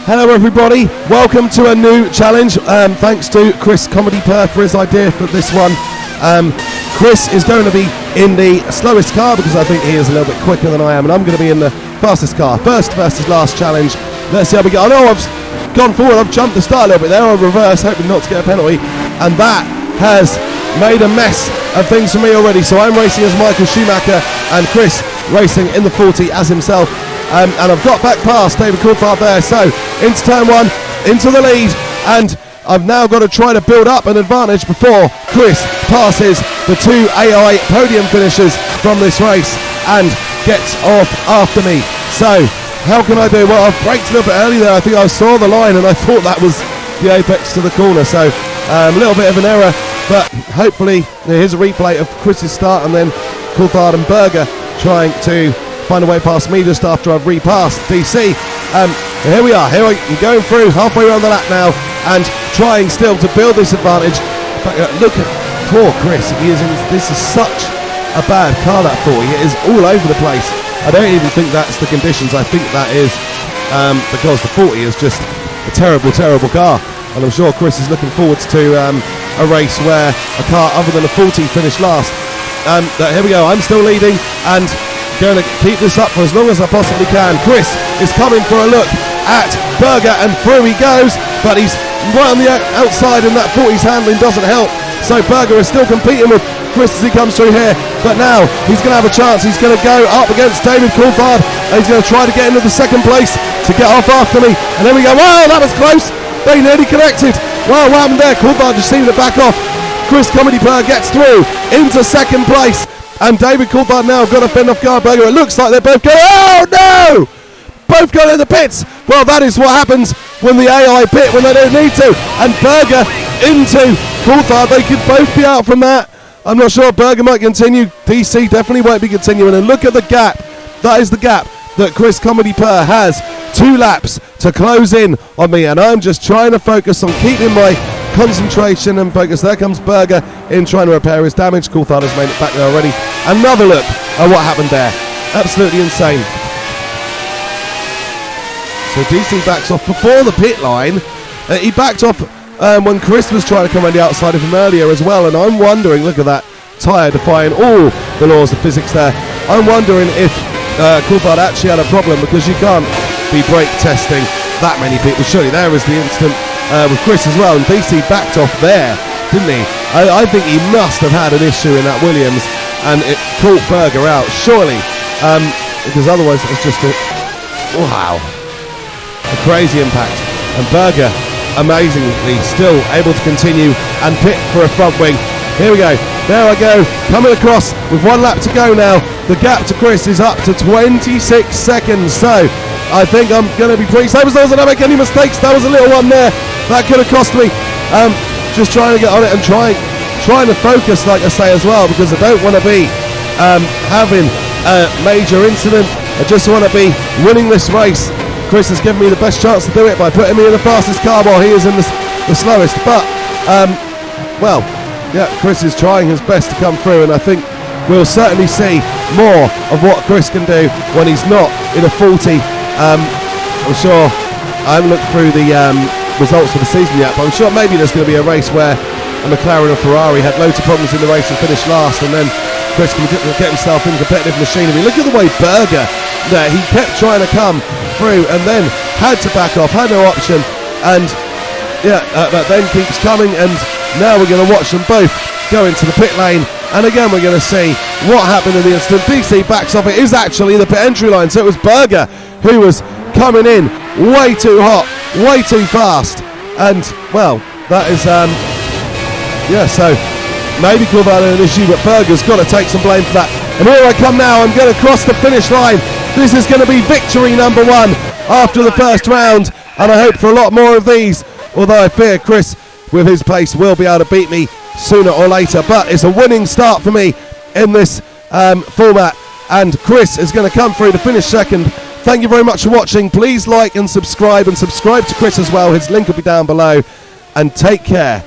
Hello everybody, welcome to a new challenge. Thanks to Chris Comedypur for his idea for this one. Chris is going to be in the slowest car because I think he is a little bit quicker than I am, and I'm going to be in the fastest car. First versus last challenge. Let's see how we go. I know I've gone forward, I've jumped the start a little bit there, I'll reverse, hoping not to get a penalty, and that has made a mess of things for me already. So I'm racing as Michael Schumacher and Chris racing in the Forti as himself. And I've got back past David Coulthard there, so into turn one, into the lead, and I've now got to try to build up an advantage before Chris passes the two AI podium finishers from this race and gets off after me. So how can I do? Well, I've braked a little bit early there. I think I saw the line and I thought that was the apex to the corner, so a little bit of an error, but hopefully here's a replay of Chris's start and then Coulthard and Berger trying to find a way past me just after I've repassed DC. Here we are, here I'm going through halfway around the lap now and trying still to build this advantage. But look at poor Chris, this is such a bad car, that 40, it is all over the place. I don't even think that's the conditions, I think that is because the 40 is just a terrible, terrible car, and I'm sure Chris is looking forward to a race where a car other than a 40 finished last. But here we go, I'm still leading and going to keep this up for as long as I possibly can. Chris is coming for a look at Berger and through he goes, but he's right on the outside and that 40's handling doesn't help. So Berger is still competing with Chris as he comes through here, but now he's going to have a chance. He's going to go up against David Coulthard and he's going to try to get into the second place to get off after me. And there we go. Wow, that was close. They nearly connected. Wow, what happened there? Coulthard just seemed to back off. Chris Comedypur gets through into second place. And David Coulthard now got to fend off Gerhardberger. It looks like they're both going, oh no! Both going in the pits. Well, that is what happens when the AI pit when they don't need to. And Berger into Coulthard. They could both be out from that. I'm not sure Berger might continue. DC definitely won't be continuing. And look at the gap. That is the gap that Chris Comedypur has. 2 laps to close in on me. And I'm just trying to focus on keeping my concentration and focus. There comes Berger in trying to repair his damage. Coulthard has made it back there already. Another look at what happened there. Absolutely insane. So DC backs off before the pit line. He backed off when Chris was trying to come around the outside of him earlier as well, and I'm wondering, look at that tyre defying all the laws of physics there. I'm wondering if Coulthard actually had a problem, because you can't be brake testing that many people. Surely there was the incident with Chris as well, and DC backed off there, didn't he? I think he must have had an issue in that Williams and it caught Berger out, surely, because otherwise it was just a crazy impact. And Berger amazingly still able to continue and pit for a front wing. Here we go, there I go, coming across with 1 lap to go now. The gap to Chris is up to 26 seconds, so I think I'm going to be pretty safe as long as I don't make any mistakes. That was a little one there. That could have cost me. Just trying to get on it and trying to focus, like I say as well, because I don't want to be having a major incident. I just want to be winning this race. Chris has given me the best chance to do it by putting me in the fastest car while he is in the slowest. But, well, yeah, Chris is trying his best to come through, and I think we'll certainly see more of what Chris can do when he's not in a 40. I'm sure I haven't looked through the results for the season yet, but I'm sure maybe there's going to be a race where a McLaren or Ferrari had loads of problems in the race and finished last, and then Chris can get himself in competitive machinery. Look at the way Berger there, he kept trying to come through and then had to back off, had no option, and but then keeps coming, and now we're going to watch them both go into the pit lane, and again we're going to see what happened in the incident. DC backs off. It is actually the pit entry line, so it was Berger who was coming in way too hot, way too fast, and well, that is so maybe Coulthard had an issue, but Berger's got to take some blame for that. And here I come now, I'm going to cross the finish line. This is going to be victory number 1 after the first round, and I hope for a lot more of these, although I fear Chris with his pace will be able to beat me sooner or later. But it's a winning start for me in this format, and Chris is going to come through to finish second. Thank you very much for watching. Please like and subscribe to Chris as well. His link will be down below, and take care.